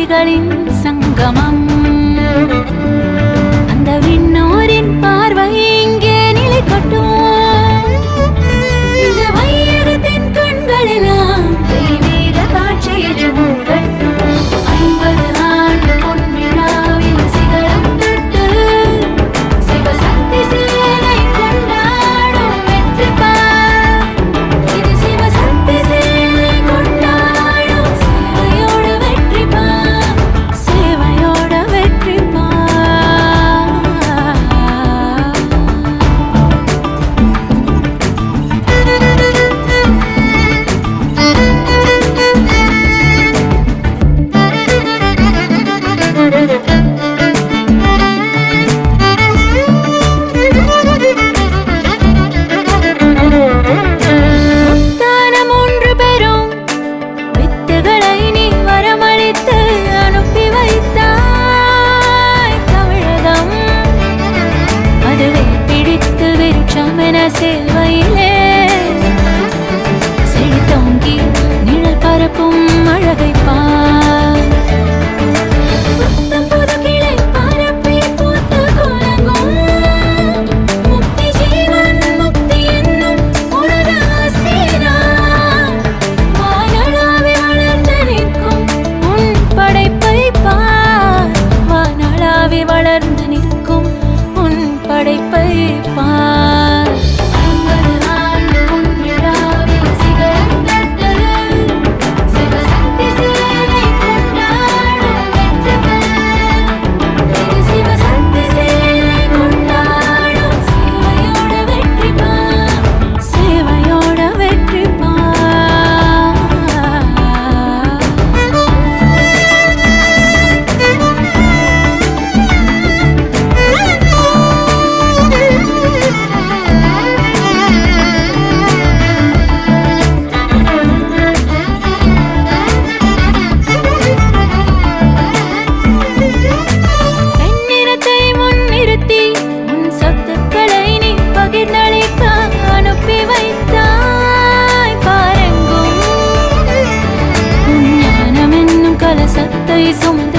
மொழிகளின் சங்கமம். அந்த விண்ணோரின் பார்வை இங்கே நிலை கட்டும். இந்த வையகத்தின் கண்களெல்லாம் தெய்வீக காட்சியில் மூழ்கட்டும். 50 ஆண்டு பொன்விழாவின் சிகரம் தொட்டு சிவசக்தி சேனை கொண்டாடும் வெற்றி பார். இது சிவசக்தி சேனை கொண்டாடும் சேவையோட வெற்றி பார். சேவையோட வெற்றி பார். முத்தானம் ஒன்று பெறும் வித்துகளை நீ வரமளித்து அனுப்பி வைத்தாய் தமிழகம். அதுவே பிடித்து விருட்சமென சேவையிலே செழித்தோங்கி நிழல் பரப்பும் அழகை பார். புத்தம் புது கிளை பரப்பி பூத்து குலுங்கும். முக்தி ஜீவன் முக்தி என்னும் உனது ஆஸ்திதான். வானளாவி வளர்ந்து நிற்கும் உன் படைப்பை பார். வானளாவி வளர்ந்து நிற்கும் உன் படைப்பை பார். 50 ஆண்டு பொன்விழாவின் சிகரம் தொட்டு சிவசக்தி சேனை கொண்டாடும் வெற்றி பார். இது சிவசக்தி சேனை கொண்டாடும் சேவையோட வெற்றி பார். சேவையோட வெற்றி பெண்ணினத்தை முன்னிறுத்தி உன் சொத்துக்களை நீ பகிர்ந்தளிக்க அனுப்பி வைத்தாய் பாரெங்கும். உன் ஞானம் என்னும் கலசத்தை சுமந்து